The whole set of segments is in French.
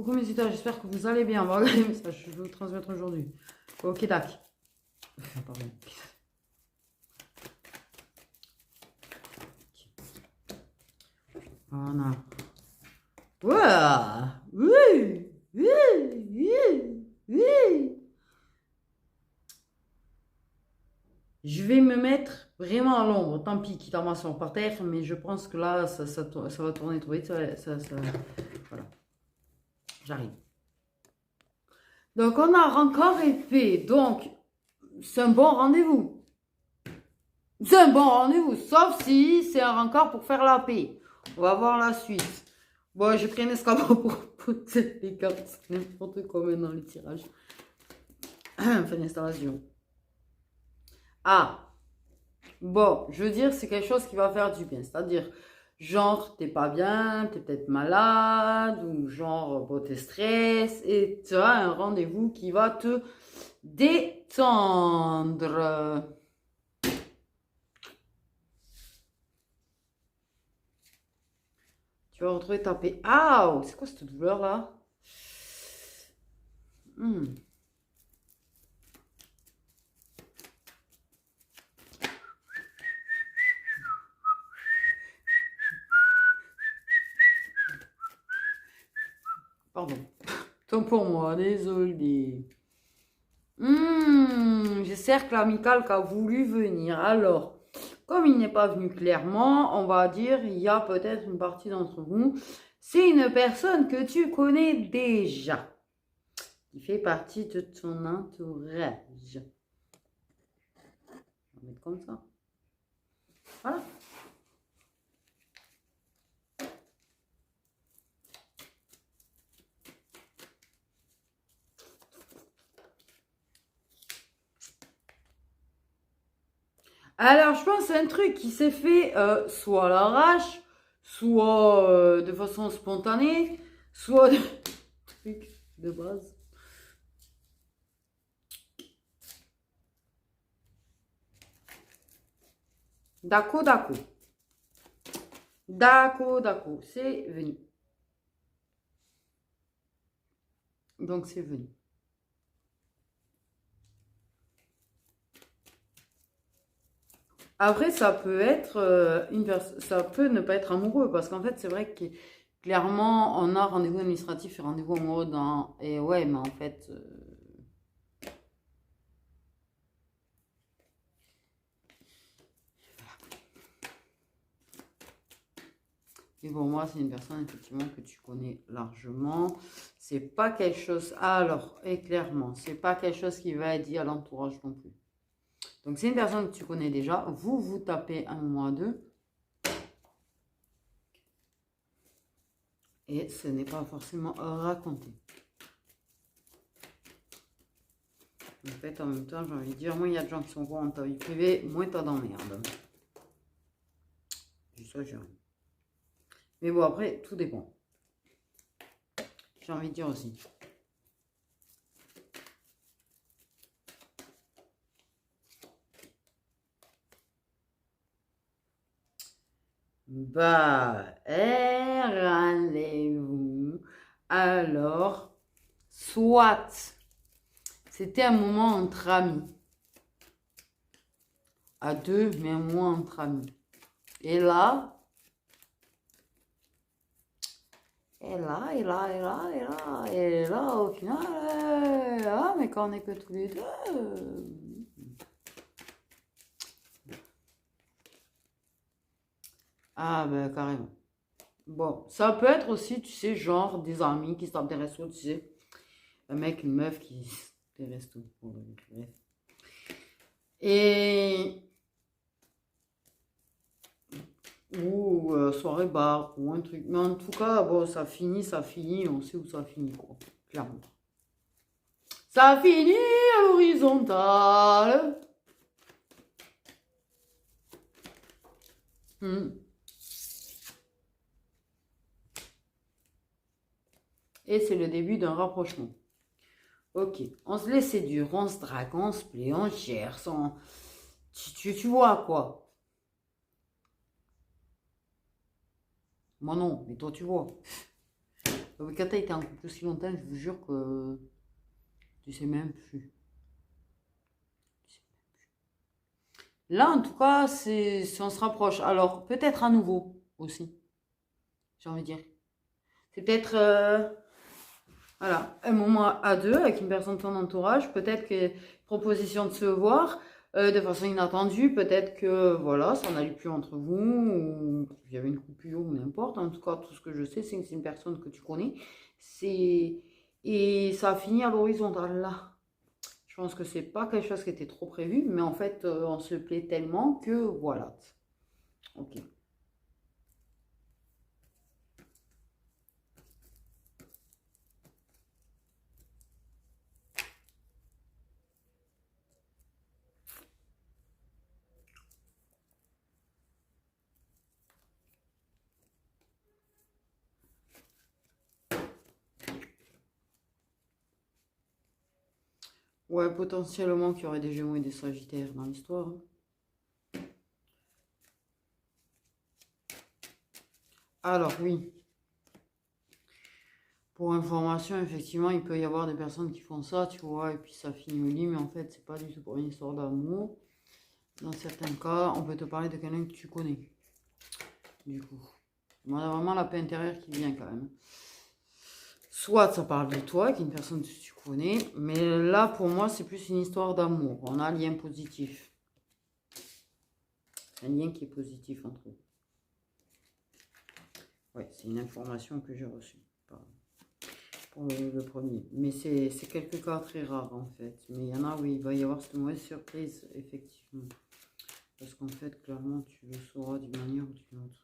Coucou mes états, j'espère que vous allez bien. On va regarder les messages, je vais vous transmettre aujourd'hui. Ok, tac. Pardon. Voilà. Ouah. Oui, oui, oui, oui. Je vais me mettre vraiment à l'ombre. Tant pis, quitte à m'asseoir par terre, mais je pense que là, ça va tourner trop vite. Voilà, j'arrive. Donc, on a rencard et paix. Donc, c'est un bon rendez-vous. C'est un bon rendez-vous, sauf si c'est un rencard pour faire la paix. On va voir la suite. Bon, j'ai pris un escabeau pour poser les cartes. C'est n'importe quoi maintenant, les tirages. Fin d'installation. Ah, bon, je veux dire, c'est quelque chose qui va faire du bien. C'est-à-dire, genre, t'es pas bien, t'es peut-être malade, ou genre, bon, t'es stress, et tu as un rendez-vous qui va te détendre. Tu vas retrouver ta paix. Ah, c'est quoi cette douleur-là? Pardon. Tant pour moi, désolé. J'ai cercle amical qui a voulu venir. Alors, comme il n'est pas venu clairement, on va dire, il y a peut-être une partie d'entre vous. C'est une personne que tu connais déjà, qui fait partie de ton entourage. Je vais mettre comme ça. Voilà. Alors, je pense que c'est un truc qui s'est fait soit à l'arrache, soit de façon spontanée, soit de truc de base. D'accord, d'accord. D'accord, d'accord. C'est venu. Donc, c'est venu. Après, ça peut être ça peut ne pas être amoureux parce qu'en fait, c'est vrai que clairement, on a rendez-vous administratif et rendez-vous amoureux dans. Et ouais, mais en fait. Et bon, moi, c'est une personne effectivement que tu connais largement. C'est pas quelque chose. Alors, et clairement, c'est pas quelque chose qui va être dit à l'entourage non plus. Donc, c'est une personne que tu connais déjà. Vous, vous tapez un mois, deux. Et ce n'est pas forcément raconté. En fait, en même temps, j'ai envie de dire, moins il y a de gens qui sont courants dans ta vie privée, moins t'as d'emmerde. Juste ça, j'ai envie. Mais bon, après, tout dépend. J'ai envie de dire aussi. Bah, rendez-vous. Alors, soit c'était un moment entre amis. À deux, mais un moment entre amis. Et là, au final, ah, mais quand on n'est que tous les deux. Ah, ben, carrément. Bon, ça peut être aussi, tu sais, genre des amis qui sortent des restos, tu sais. Un mec, une meuf qui. Des restos. Bref. Et. Ou soirée bar, ou un truc. Mais en tout cas, bon, ça finit, on sait où ça finit, quoi. Clairement. Ça finit à l'horizontale. Et c'est le début d'un rapprochement. Ok, on se laisse séduire, on se drague, on se plaît, on cherche, tu vois quoi. Moi non, mais toi tu vois. Quand tu as été en couple aussi longtemps, je vous jure que tu sais même plus. Là, en tout cas, on se rapproche. Alors, peut-être à nouveau aussi, j'ai envie de dire. C'est peut-être voilà, un moment à deux avec une personne de ton entourage. Peut-être que proposition de se voir de façon inattendue. Peut-être que voilà, ça n'allait plus entre vous. Ou il y avait une coupure ou n'importe. En tout cas, tout ce que je sais, c'est que c'est une personne que tu connais. Et ça a fini à l'horizontale là. Je pense que c'est pas quelque chose qui était trop prévu, mais en fait, on se plaît tellement que voilà. Ok. Ouais, potentiellement qu'il y aurait des Gémeaux et des Sagittaires dans l'histoire, hein. Alors oui, pour information, effectivement, il peut y avoir des personnes qui font ça, tu vois, et puis ça finit au lit, mais en fait, c'est pas du tout pour une histoire d'amour. Dans certains cas, on peut te parler de quelqu'un que tu connais. Du coup, on a vraiment la paix intérieure qui vient quand même. Soit ça parle de toi, qui est une personne que tu connais, mais là, pour moi, c'est plus une histoire d'amour. On a un lien positif. Un lien qui est positif entre eux. Ouais, c'est une information que j'ai reçue pour le premier. Mais c'est quelques cas très rares en fait. Mais il y en a où il va y avoir cette mauvaise surprise, effectivement. Parce qu'en fait, clairement, tu le sauras d'une manière ou d'une autre.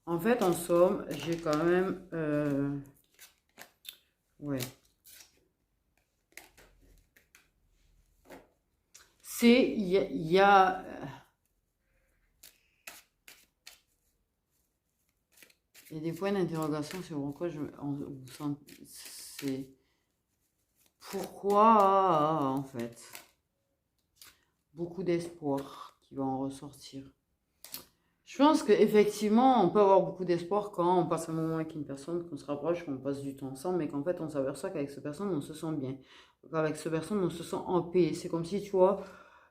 En fait, en somme, j'ai quand même... ouais. Il y a des points d'interrogation sur pourquoi c'est pourquoi en fait beaucoup d'espoir qui va en ressortir. Je pense qu'effectivement, on peut avoir beaucoup d'espoir quand on passe un moment avec une personne, qu'on se rapproche, qu'on passe du temps ensemble, mais qu'en fait, on s'aperçoit qu'avec cette personne, on se sent bien. Qu'avec cette personne, on se sent en paix. C'est comme si, tu vois,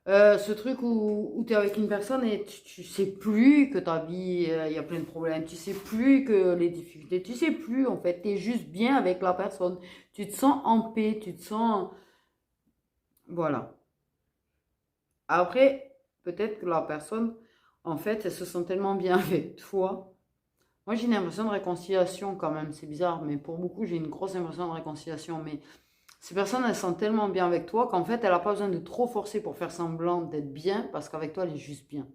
ce truc où tu es avec une personne et tu sais plus que ta vie, il y a plein de problèmes, tu sais plus que les difficultés, tu sais plus, en fait, tu es juste bien avec la personne. Tu te sens en paix, tu te sens... Voilà. Après, peut-être que la personne, en fait, elle se sent tellement bien avec toi. Moi, j'ai une impression de réconciliation quand même. C'est bizarre, mais pour beaucoup, j'ai une grosse impression de réconciliation. Mais ces personnes, elles sont tellement bien avec toi qu'en fait, elle n'a pas besoin de trop forcer pour faire semblant d'être bien parce qu'avec toi, elle est juste bien.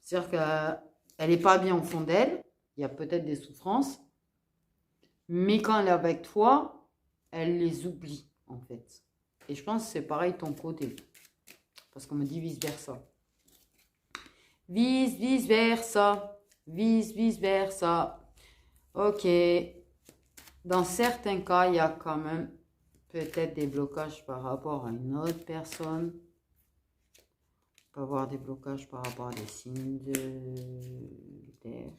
C'est-à-dire qu'elle n'est pas bien au fond d'elle. Il y a peut-être des souffrances. Mais quand elle est avec toi, elle les oublie, en fait. Et je pense que c'est pareil de ton côté. Parce qu'on me dit vice-versa. Vice-versa. Vice-versa. Ok. Dans certains cas, il y a quand même peut-être des blocages par rapport à une autre personne. On peut avoir des blocages par rapport à des signes de terre,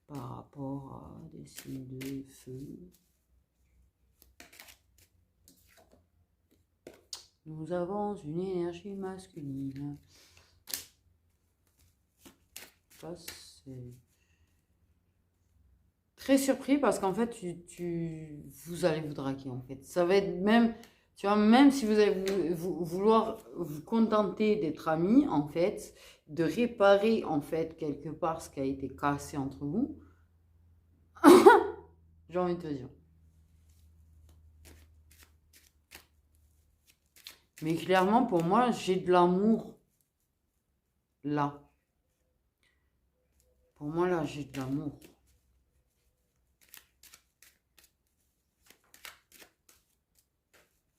par rapport à des signes de feu. Nous avons une énergie masculine. Ça, c'est très surpris parce qu'en fait, vous allez vous draguer en fait. Ça va être même, tu vois, même si vous allez vouloir vous contenter d'être amis en fait, de réparer en fait quelque part ce qui a été cassé entre vous, j'ai envie de te dire. Mais clairement, pour moi, j'ai de l'amour là. Pour moi, là, j'ai de l'amour.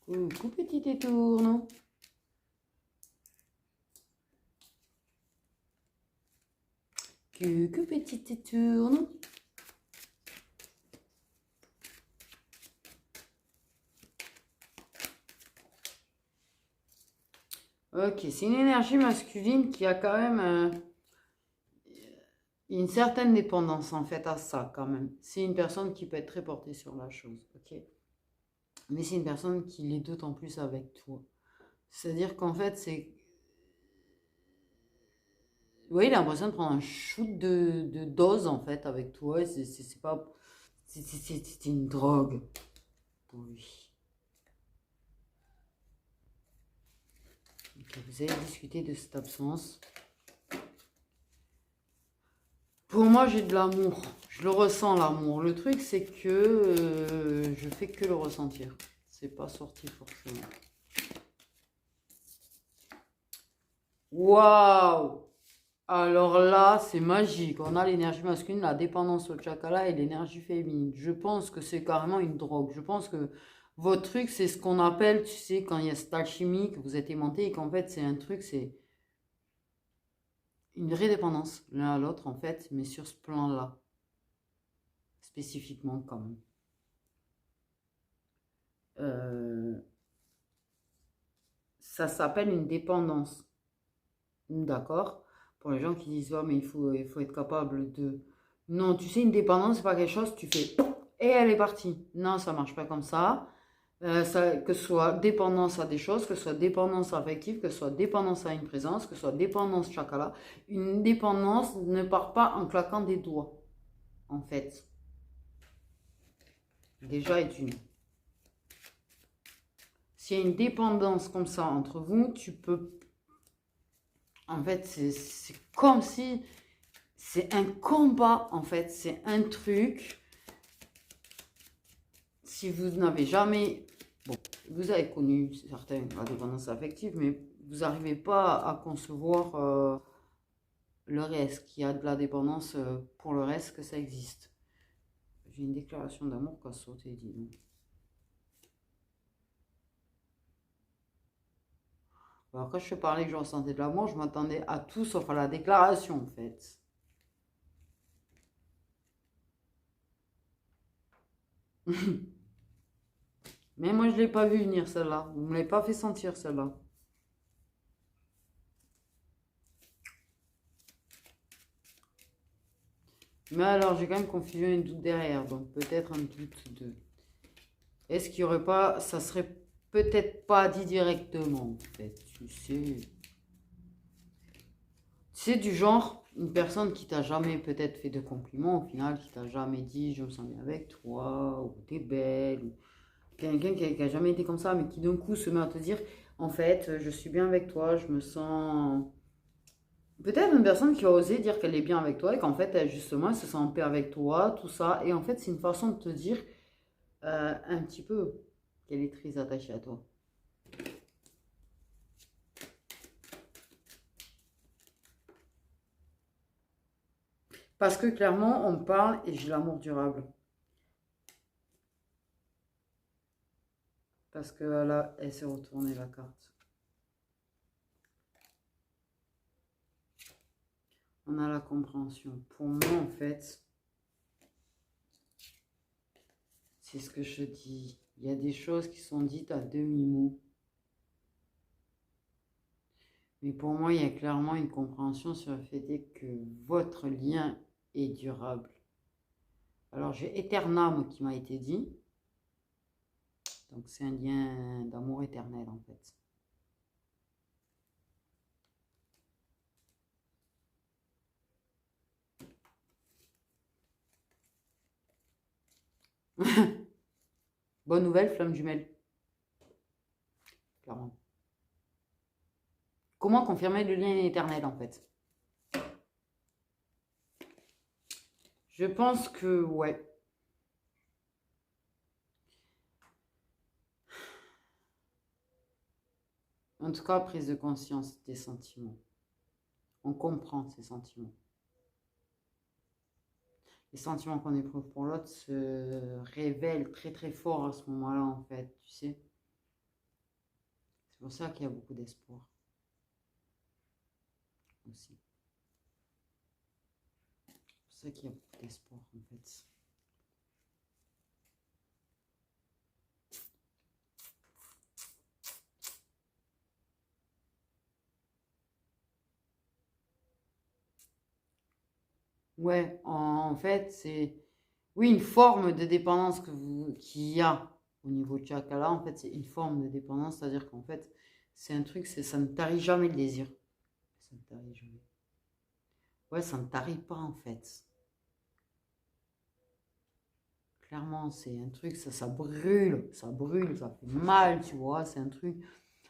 Coucou, petit étourne. Coucou, petit étourne. Ok, c'est une énergie masculine qui a quand même... une certaine dépendance en fait à ça quand même. C'est une personne qui peut être très portée sur la chose, ok? Mais c'est une personne qui l'est d'autant plus avec toi. C'est-à-dire qu'en fait, c'est... Oui, il a l'impression de prendre un shoot de dose en fait avec toi. C'est pas... C'est une drogue pour lui. Ok, vous avez discuté de cette absence. Pour moi, j'ai de l'amour. Je le ressens, l'amour. Le truc, c'est que je fais que le ressentir. C'est pas sorti forcément. Waouh! Alors là, c'est magique. On a l'énergie masculine, la dépendance au chakra et l'énergie féminine. Je pense que c'est carrément une drogue. Je pense que votre truc, c'est ce qu'on appelle, tu sais, quand il y a cette alchimie, que vous êtes aimanté et qu'en fait, c'est un truc, c'est une vraie dépendance l'un à l'autre, en fait, mais sur ce plan-là, spécifiquement quand même. Ça s'appelle une dépendance. D'accord? Pour les gens qui disent, oh, mais il faut être capable de... Non, tu sais, une dépendance, c'est pas quelque chose, tu fais... Et elle est partie. Non, ça marche pas comme ça. Que ce soit dépendance à des choses, que ce soit dépendance affective, que ce soit dépendance à une présence, que ce soit dépendance chakra. Une dépendance ne part pas en claquant des doigts, en fait. Déjà est une. S'il y a une dépendance comme ça entre vous, tu peux... En fait, c'est comme si... C'est un combat, en fait. C'est un truc... Si vous n'avez jamais... Bon, vous avez connu certains la dépendance affective, mais vous n'arrivez pas à concevoir le reste, qu'il y a de la dépendance pour le reste, que ça existe. J'ai une déclaration d'amour qui a sauté, dis donc. Alors quand je parlais que je ressentais de l'amour, je m'attendais à tout sauf à la déclaration, en fait. Mais moi, je ne l'ai pas vu venir, celle-là. Vous ne me l'avez pas fait sentir, celle-là. Mais alors, j'ai quand même confusion et un doute derrière. Donc, peut-être un doute de... Est-ce qu'il n'y aurait pas... Ça serait peut-être pas dit directement, en fait. Tu sais... C'est du genre, une personne qui t'a jamais peut-être fait de compliments, au final, qui t'a jamais dit je me sens bien avec toi, ou t'es belle, ou quelqu'un qui a jamais été comme ça, mais qui d'un coup se met à te dire en fait, je suis bien avec toi, je me sens. Peut-être une personne qui a osé dire qu'elle est bien avec toi et qu'en fait, elle, justement, elle se sent en paix avec toi, tout ça. Et en fait, c'est une façon de te dire un petit peu qu'elle est très attachée à toi. Parce que clairement, on parle et j'ai l'amour durable. Parce que là, elle s'est retournée la carte. On a la compréhension. Pour moi, en fait, c'est ce que je dis. Il y a des choses qui sont dites à demi-mot. Mais pour moi, il y a clairement une compréhension sur le fait que votre lien est durable. Alors, j'ai éternam qui m'a été dit. Donc, c'est un lien d'amour éternel, en fait. Bonne nouvelle, flamme jumelle. Clairement. Comment confirmer le lien éternel, en fait? Je pense que, ouais. En tout cas, prise de conscience des sentiments. On comprend ces sentiments. Les sentiments qu'on éprouve pour l'autre se révèlent très très fort à ce moment-là, en fait, tu sais. C'est pour ça qu'il y a beaucoup d'espoir aussi. C'est pour ça qu'il y a beaucoup d'espoir, en fait. Ouais, en fait, c'est... Oui, une forme de dépendance qu'il y a au niveau de Chakala, en fait, c'est une forme de dépendance, c'est-à-dire qu'en fait, c'est un truc, ça ne tarit jamais le désir. Ça ne tarit jamais. Ouais, ça ne tarit pas, en fait. Clairement, c'est un truc, ça brûle, ça fait mal, tu vois, c'est un truc,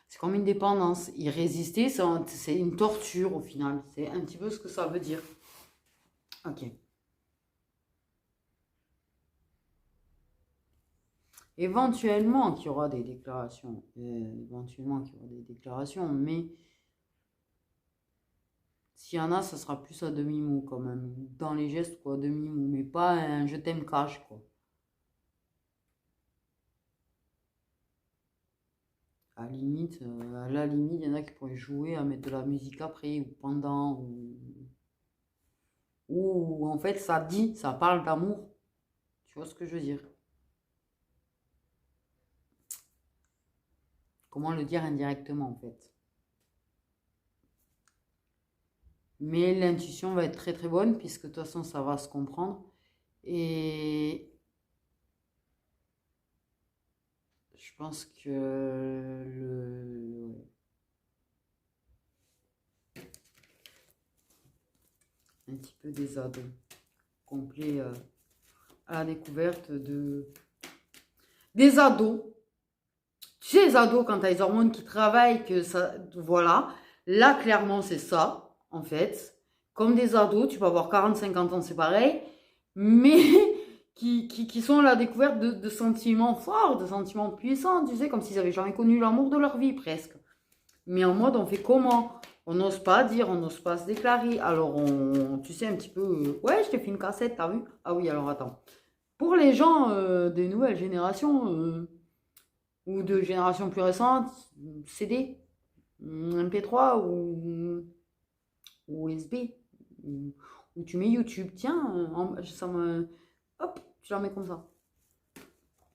c'est comme une dépendance. Y résister, c'est une torture au final. C'est un petit peu ce que ça veut dire. Ok. Éventuellement qu'il y aura des déclarations, éventuellement qu'il y aura des déclarations, mais s'il y en a, ça sera plus à demi-mot quand même. Dans les gestes, quoi, demi-mot, mais pas un je t'aime cash, quoi. À la limite, il y en a qui pourraient jouer à mettre de la musique après ou pendant, ou en fait ça dit, ça parle d'amour. Tu vois ce que je veux dire? Comment le dire indirectement en fait? Mais l'intuition va être très très bonne puisque de toute façon ça va se comprendre. Et je pense que ouais. Un petit peu des ados complets à la découverte des ados. Tu sais, les ados, quand tu as les hormones qui travaillent, que ça. Voilà. Là, clairement, c'est ça, en fait. Comme des ados, tu peux avoir 40, 50 ans, c'est pareil. Mais qui sont à la découverte de sentiments forts, de sentiments puissants, tu sais, comme s'ils n'avaient jamais connu l'amour de leur vie, presque. Mais en mode, on fait comment? On n'ose pas dire, on n'ose pas se déclarer. Alors, tu sais, un petit peu. Ouais, je t'ai fait une cassette, t'as vu? Ah oui, alors attends. Pour les gens des nouvelles générations ou de générations plus récentes, CD, MP3 ou USB, ou tu mets YouTube. Tiens, ça me. Hop, tu la mets comme ça.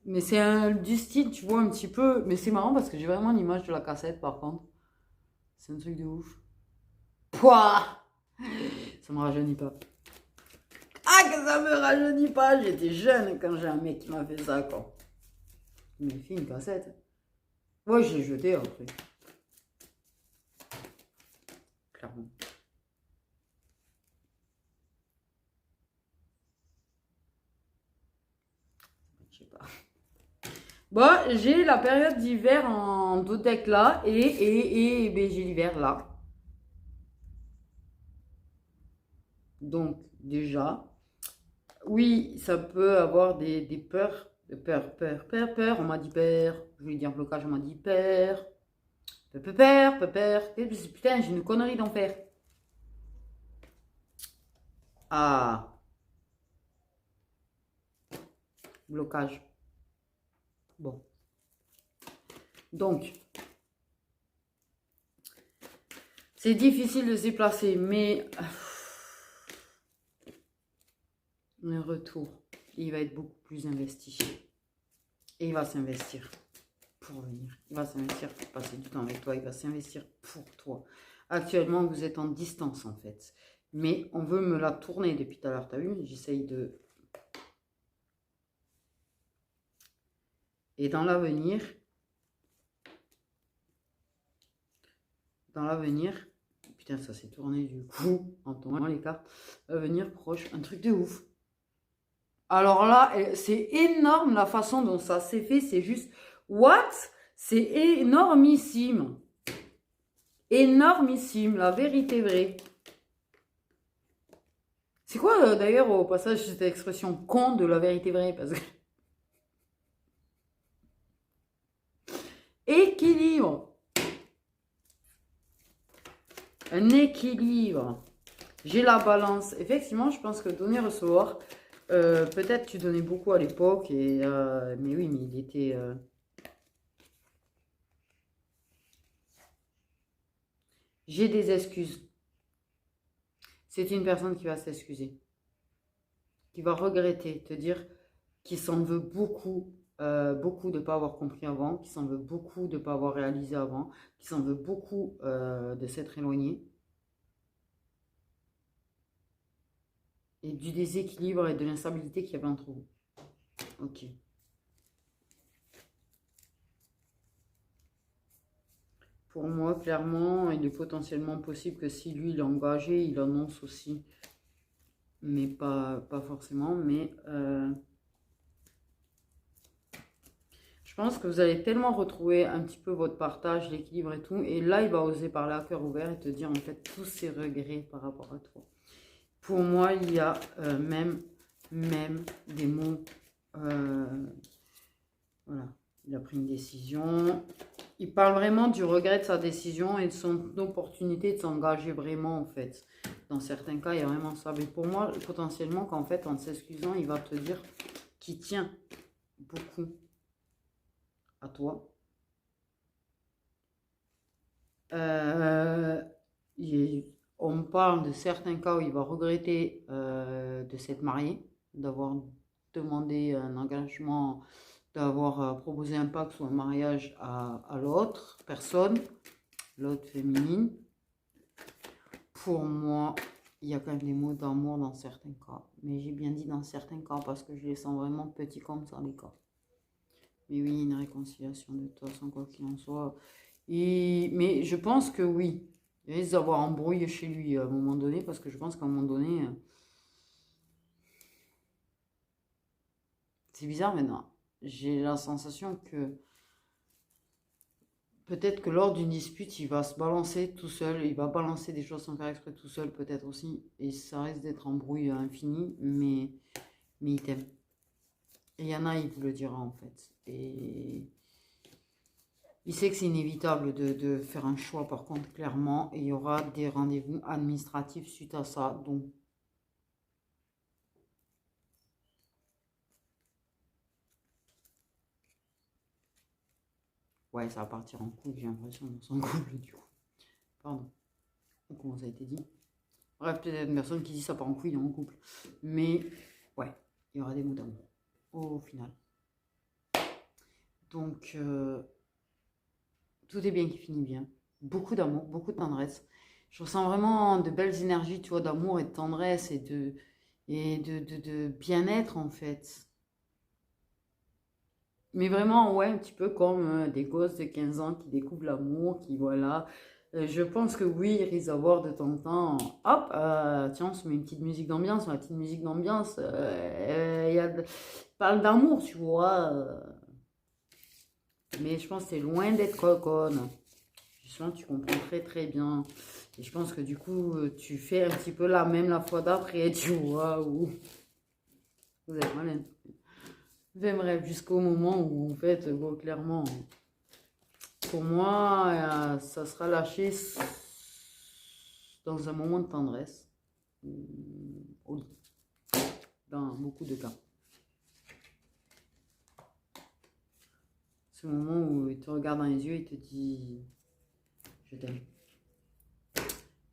Mais c'est du style, tu vois, un petit peu. Mais c'est marrant parce que j'ai vraiment l'image de la cassette par contre. C'est un truc de ouf. Pouah! Ça me rajeunit pas. Ah, que ça me rajeunit pas! J'étais jeune quand j'ai un mec qui m'a fait ça, quoi. Il m'a fait une cassette. Ouais, je l'ai jeté après. Clairement. Je sais pas. Bon, j'ai la période d'hiver en Dodec là et ben, j'ai l'hiver là. Donc, déjà, oui, ça peut avoir des peurs. Peur. On m'a dit peur. Je voulais dire blocage, on m'a dit peur. Peur. Putain, j'ai une connerie d'en faire. Ah, blocage. Bon. Donc, c'est difficile de se déplacer, mais un retour, il va être beaucoup plus investi. Et il va s'investir pour venir. Il va s'investir pour passer du temps avec toi. Il va s'investir pour toi. Actuellement, vous êtes en distance, en fait. Mais on veut me la tourner depuis tout à l'heure. T'as vu? J'essaye de... Et dans l'avenir, putain, ça s'est tourné du coup, en tournant les cartes. Avenir proche, un truc de ouf. Alors là, c'est énorme la façon dont ça s'est fait. C'est juste, what? C'est énormissime. Énormissime, la vérité vraie. C'est quoi d'ailleurs au passage cette expression con de la vérité vraie? Parce que... Équilibre. Un équilibre. J'ai la balance. Effectivement, je pense que donner, recevoir, peut-être tu donnais beaucoup à l'époque, mais oui, mais il était... J'ai des excuses. C'est une personne qui va s'excuser, qui va regretter, te dire qu'il s'en veut beaucoup de ne pas avoir compris avant, qu'il s'en veut beaucoup de ne pas avoir réalisé avant, qu'il s'en veut beaucoup de s'être éloigné. Et du déséquilibre et de l'instabilité qu'il y avait entre vous. Ok. Pour moi, clairement, il est potentiellement possible que si lui, il est engagé, il annonce aussi. Mais pas forcément. Mais je pense que vous allez tellement retrouver un petit peu votre partage, l'équilibre et tout. Et là, il va oser parler à cœur ouvert et te dire en fait tous ses regrets par rapport à toi. Pour moi, il y a même des mots. Voilà, il a pris une décision. Il parle vraiment du regret de sa décision et de son opportunité de s'engager vraiment, en fait. Dans certains cas, il y a vraiment ça. Mais pour moi, potentiellement, qu'en fait, en s'excusant, il va te dire qu'il tient beaucoup à toi. On parle de certains cas où il va regretter de s'être marié, d'avoir demandé un engagement, d'avoir proposé un pacte ou un mariage à l'autre personne, l'autre féminine. Pour moi, il y a quand même des mots d'amour dans certains cas. Mais j'ai bien dit dans certains cas parce que je les sens vraiment petits comme ça, les cas. Mais oui, une réconciliation de toute façon, quoi qu'il en soit. Mais je pense que oui. Il risque d'avoir embrouillé chez lui à un moment donné parce que je pense qu'à un moment donné, c'est bizarre maintenant. J'ai la sensation que peut-être que lors d'une dispute, il va se balancer tout seul. Il va balancer des choses sans faire exprès tout seul, peut-être aussi. Et ça risque d'être embrouille infini, mais il t'aime. Et il y en a, il vous le dira en fait. Et il sait que c'est inévitable de faire un choix, par contre, clairement. Et il y aura des rendez-vous administratifs suite à ça. Donc, ouais, ça va partir en couille, j'ai l'impression, dans son couple, du coup. Pardon. Comment ça a été dit? Bref, peut-être une personne qui dit ça part en couille dans mon couple. Mais, ouais, il y aura des mots d'amour, au final. Donc, tout est bien qui finit bien. Beaucoup d'amour, beaucoup de tendresse. Je ressens vraiment de belles énergies, tu vois, d'amour et de tendresse et de bien-être, en fait. Mais vraiment, ouais, un petit peu comme des gosses de 15 ans qui découvrent l'amour, qui, voilà. Je pense que oui, il risque d'avoir de temps en temps, hop, tiens, on se met une petite musique d'ambiance, ma petite musique d'ambiance, parle d'amour, tu vois. Mais je pense que c'est loin d'être coconne. Justement, tu comprends très très bien. Et je pense que du coup, tu fais un petit peu la même la fois d'après, tu vois, ou vous êtes malin. J'aimerais jusqu'au moment où, en fait, bon, clairement, pour moi, ça sera lâché dans un moment de tendresse, au lit, dans beaucoup de cas. Ce moment où il te regarde dans les yeux et te dit « Je t'aime ».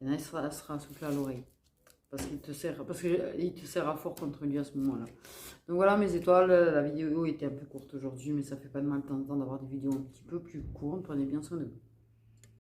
Et là, il sera soufflé à l'oreille. Parce qu'il te serra fort contre lui à ce moment-là. Donc voilà mes étoiles, la vidéo était un peu courte aujourd'hui, mais ça fait pas de mal de temps en temps d'avoir des vidéos un petit peu plus courtes. Prenez bien soin de vous.